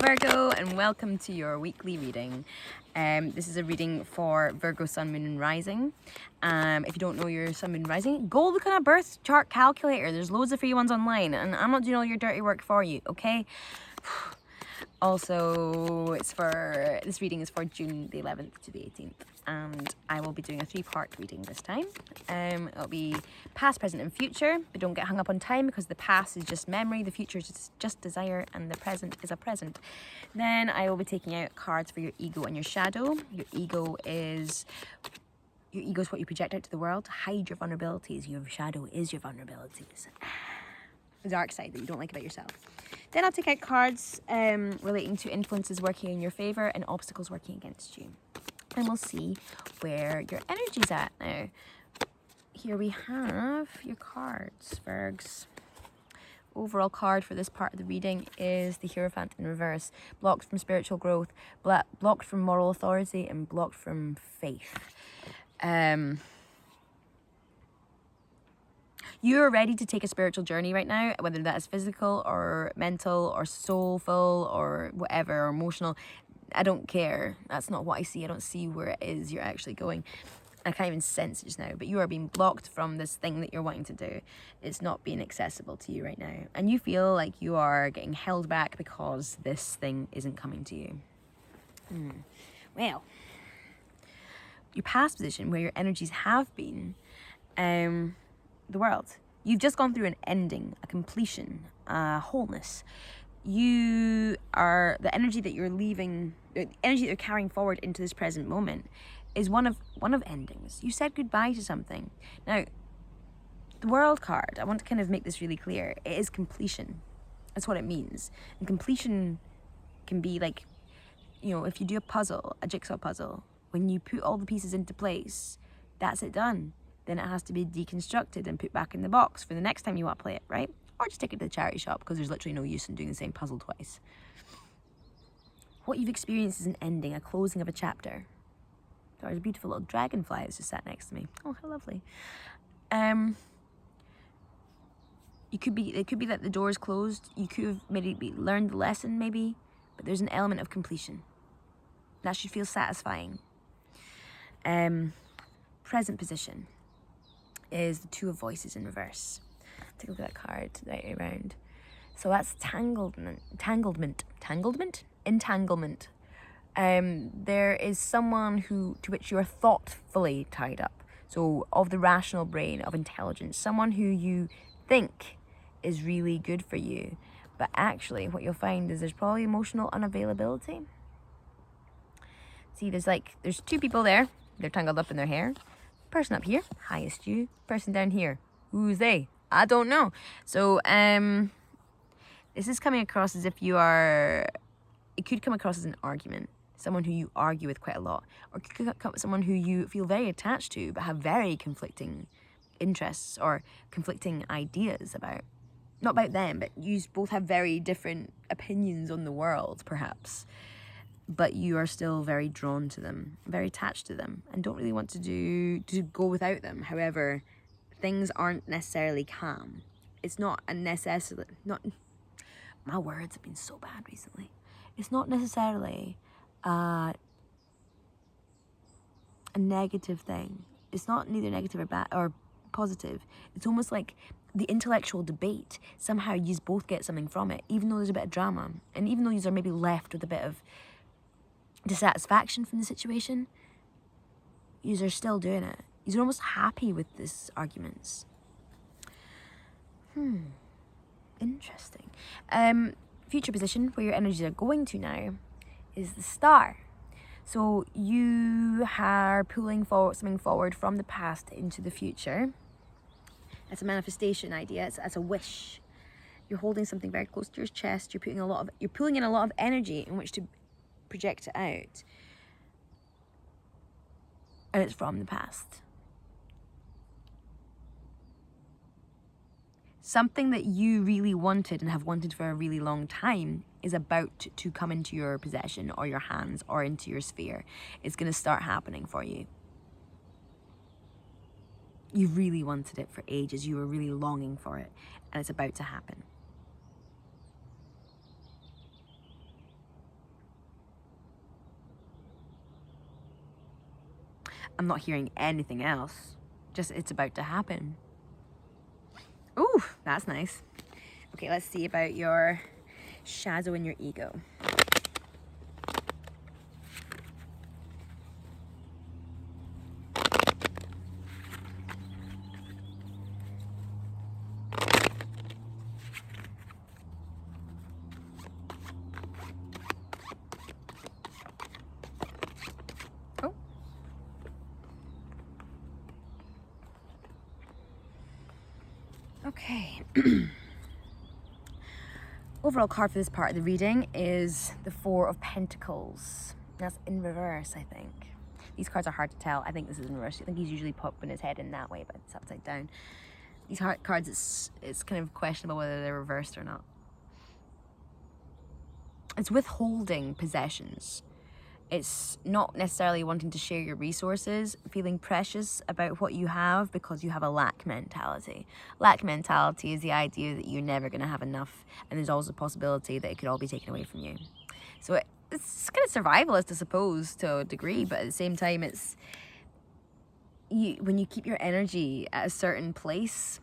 Virgo, and welcome to your weekly reading. This is a reading for Virgo, Sun, Moon, and Rising. If you don't know your Sun, Moon, and Rising, go look on a birth chart calculator. There's loads of free ones online, and I'm not doing all your dirty work for you, okay? Also, this reading is for June the 11th to the 18th, and I will be doing a 3-part reading this time. It'll be past, present, and future, but don't get hung up on time because the past is just memory, the future is just desire, and the present is a present. Then I will be taking out cards for your ego and your shadow. Your ego is what you project out to the world. Hide your vulnerabilities. Your shadow is your vulnerabilities. The dark side that you don't like about yourself. Then I'll take out cards relating to influences working in your favor and obstacles working against you. And we'll see where your energy's at now. Here we have your cards, Virgs. Overall card for this part of the reading is the Hierophant in reverse. Blocked from spiritual growth, blocked from moral authority, and blocked from faith. You're ready to take a spiritual journey right now, whether that is physical or mental or soulful or whatever, or emotional. I don't care. That's not what I see. I don't see where it is you're actually going. I can't even sense it just now, but you are being blocked from this thing that you're wanting to do. It's not being accessible to you right now. And you feel like you are getting held back because this thing isn't coming to you. Well, your past position, where your energies have been, the world. You've just gone through an ending, a completion, a wholeness. You are, the energy that you're leaving, the energy that you're carrying forward into this present moment is one of endings. You said goodbye to something. Now, the World card, I want to kind of make this really clear. It is completion. That's what it means. And completion can be like, if you do a puzzle, a jigsaw puzzle, when you put all the pieces into place, that's it done. Then it has to be deconstructed and put back in the box for the next time you want to play it, right? Or just take it to the charity shop because there's literally no use in doing the same puzzle twice. What you've experienced is an ending, a closing of a chapter. There's a beautiful little dragonfly that's just sat next to me. Oh, how lovely. It could be that the door is closed. You could have maybe learned the lesson, maybe, but there's an element of completion. That should feel satisfying. Present position is the Two of Voices in reverse. Take a look at that card right around. So that's entanglement. There is someone to which you are thoughtfully tied up. So of the rational brain, of intelligence, someone who you think is really good for you, but actually what you'll find is there's probably emotional unavailability. See, there's two people there. They're tangled up in their hair. Person up here, highest you. Person down here, who's they? I don't know. So this is coming across as if it could come across as an argument. Someone who you argue with quite a lot. Or it could come someone who you feel very attached to but have very conflicting interests or conflicting ideas about. Not about them, but you both have very different opinions on the world, perhaps. But you are still very drawn to them, very attached to them, and don't really want to go without them. However, things aren't necessarily calm. It's not a necessity. My words have been so bad recently. It's not necessarily a negative thing. It's not neither negative or bad or positive. It's almost like the intellectual debate. Somehow you both get something from it, even though there's a bit of drama, and even though you are maybe left with a bit of dissatisfaction from the situation, you are still doing it. You're almost happy with these arguments. Interesting. Future position, where your energies are going to now, is the Star. So you are pulling something forward from the past into the future. It's a manifestation idea. It's a wish. You're holding something very close to your chest. You're pulling in a lot of energy in which to project it out, and it's from the past. Something that you really wanted and have wanted for a really long time is about to come into your possession or your hands or into your sphere. It's going to start happening for you. You really wanted it for ages. You were really longing for it, and it's about to happen. I'm not hearing anything else. Just it's about to happen. Ooh, that's nice. Okay, let's see about your shadow and your ego. Oh. Okay. Overall card for this part of the reading is the Four of Pentacles. That's in reverse, I think. These cards are hard to tell. I think this is in reverse. I think he's usually popping his head in that way, but it's upside down. These cards, it's kind of questionable whether they're reversed or not. It's withholding possessions. It's not necessarily wanting to share your resources, feeling precious about what you have because you have a lack mentality. Lack mentality is the idea that you're never going to have enough, and there's always a possibility that it could all be taken away from you. So it's kind of survivalist, I suppose, to a degree, but at the same time, it's when you keep your energy at a certain place,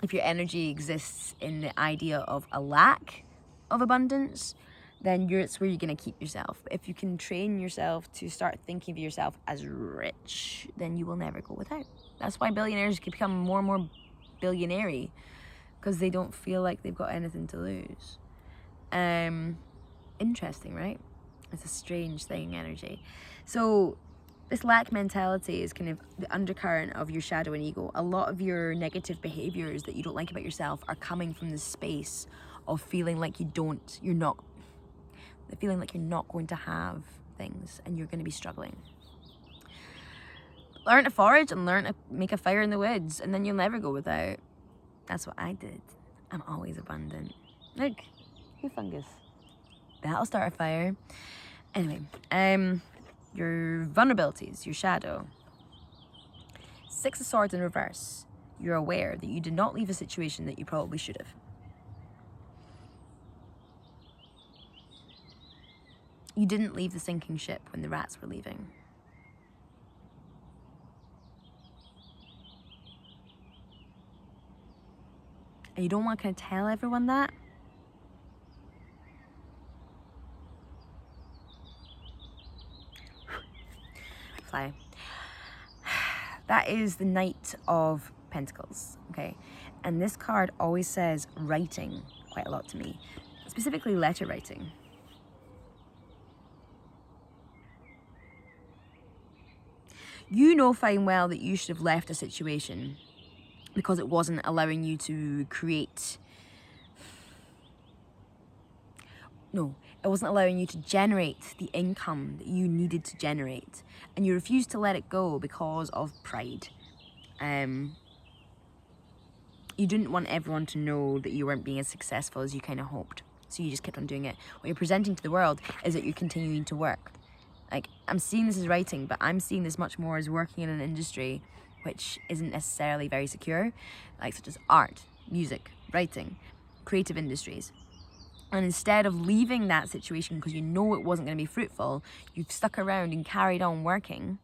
if your energy exists in the idea of a lack of abundance, then it's where you're going to keep yourself. But if you can train yourself to start thinking of yourself as rich, then you will never go without. That's why billionaires can become more and more billionaire, because they don't feel like they've got anything to lose. Interesting, right? It's a strange thing, energy. So this lack mentality is kind of the undercurrent of your shadow and ego. A lot of your negative behaviors that you don't like about yourself are coming from this space of feeling like you're not going to have things and you're going to be struggling. Learn to forage and learn to make a fire in the woods, and then you'll never go without. That's what I did. I'm always abundant. Look, your fungus. That'll start a fire. Anyway, your vulnerabilities, your shadow. Six of Swords in reverse. You're aware that you did not leave a situation that you probably should have. You didn't leave the sinking ship when the rats were leaving. And you don't want to kind of tell everyone that. Fly. That is the Knight of Pentacles, okay? And this card always says writing quite a lot to me, specifically letter writing. You know fine well that you should have left a situation because it wasn't allowing you to create. No, it wasn't allowing you to generate the income that you needed to generate. And you refused to let it go because of pride. You didn't want everyone to know that you weren't being as successful as you kind of hoped. So you just kept on doing it. What you're presenting to the world is that you're continuing to work. Like, I'm seeing this as writing, but I'm seeing this much more as working in an industry which isn't necessarily very secure, like such as art, music, writing, creative industries. And instead of leaving that situation because you know it wasn't going to be fruitful, you've stuck around and carried on working,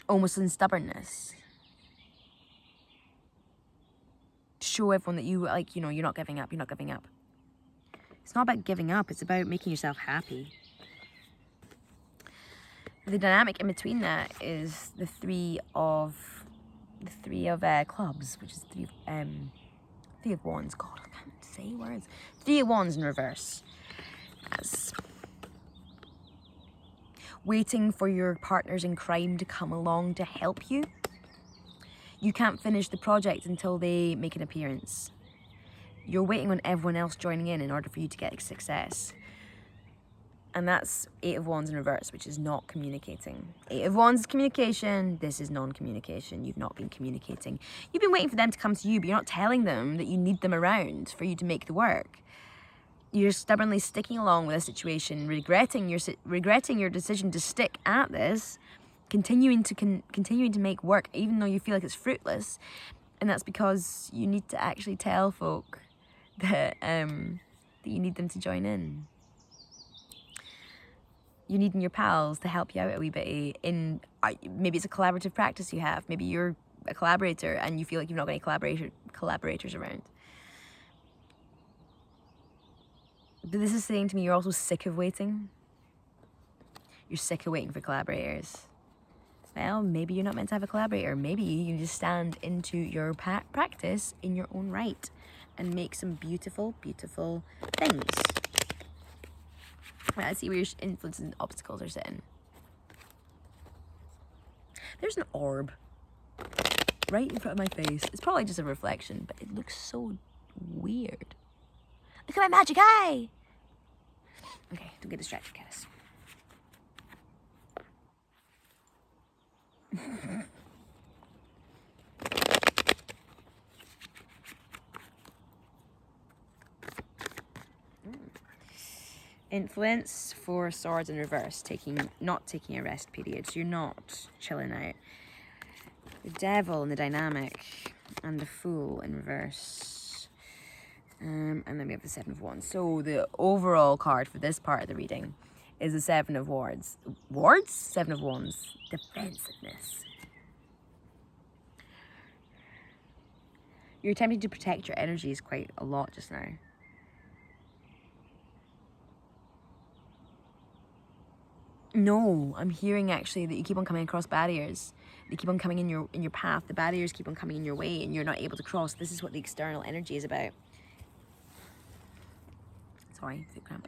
almost in stubbornness. Show everyone that you're not giving up, you're not giving up. It's not about giving up, it's about making yourself happy. The dynamic in between that is the three of clubs, which is three of wands. God, I can't say words. Three of wands in reverse. As waiting for your partners in crime to come along to help you. You can't finish the project until they make an appearance. You're waiting on everyone else joining in order for you to get success. And that's Eight of Wands in reverse, which is not communicating. Eight of Wands is communication. This is non-communication. You've not been communicating. You've been waiting for them to come to you, but you're not telling them that you need them around for you to make the work. You're stubbornly sticking along with a situation, regretting your decision to stick at this, continuing to make work, even though you feel like it's fruitless. And that's because you need to actually tell folk that you need them to join in. You're needing your pals to help you out a wee bit in, maybe it's a collaborative practice you have. Maybe you're a collaborator and you feel like you've not got any collaborators around. But this is saying to me you're also sick of waiting. You're sick of waiting for collaborators. Well, maybe you're not meant to have a collaborator. Maybe you just stand into your practice in your own right and make some beautiful, beautiful things. Right, let's see where your influences and obstacles are sitting. There's an orb right in front of my face. It's probably just a reflection, but it looks so weird. Look at my magic eye! Okay, don't get distracted, Cass. Influence for swords in reverse, not taking a rest period. So you're not chilling out. The devil in the dynamic and the fool in reverse. And then we have the Seven of Wands. So the overall card for this part of the reading is the Seven of Wands. Seven of Wands. Defensiveness. You're attempting to protect your energies quite a lot just now. No, I'm hearing actually that you keep on coming across barriers. They keep on coming in your path. The barriers keep on coming in your way and you're not able to cross. This is what the external energy is about. Sorry, foot cramp.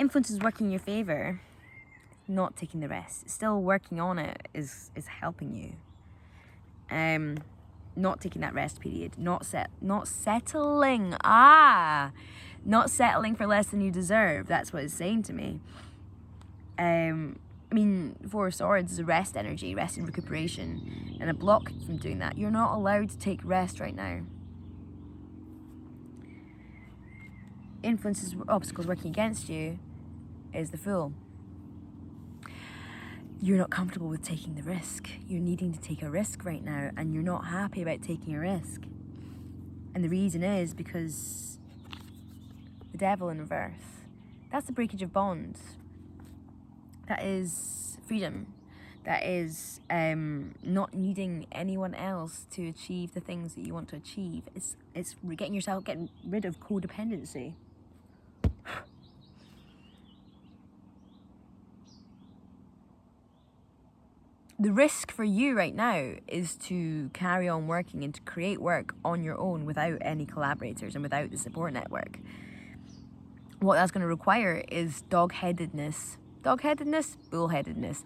Influence is working in your favor. Not taking the rest. Still working on it is helping you. Not taking that rest period. Not settling. Not settling for less than you deserve. That's what it's saying to me. I mean, Four of Swords is a rest energy, rest and recuperation, and a block from doing that. You're not allowed to take rest right now. Influences, obstacles working against you is the Fool. You're not comfortable with taking the risk. You're needing to take a risk right now, and you're not happy about taking a risk. And the reason is because the devil in reverse. That's the breakage of bonds. That is freedom. That is not needing anyone else to achieve the things that you want to achieve. It's getting rid of codependency. The risk for you right now is to carry on working and to create work on your own without any collaborators and without the support network. What that's going to require is dog-headedness, bullheadedness,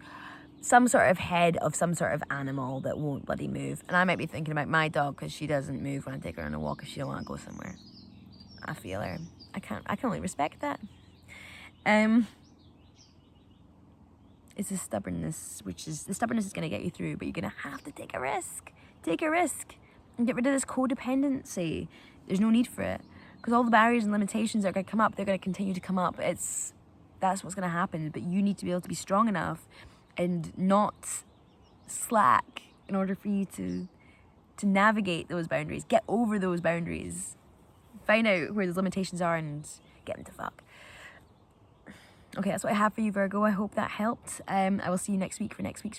some sort of head of some sort of animal that won't bloody move. And I might be thinking about my dog because she doesn't move when I take her on a walk if she don't want to go somewhere. I feel her. I can only respect that. It's the stubbornness is going to get you through, but you're going to have to take a risk. Take a risk and get rid of this codependency. There's no need for it because all the barriers and limitations that are going to come up, they're going to continue to come up. That's what's going to happen, but you need to be able to be strong enough and not slack in order for you to navigate those boundaries, get over those boundaries, find out where those limitations are and get them to fuck. Okay, that's what I have for you, Virgo. I hope that helped. I will see you next week for next week's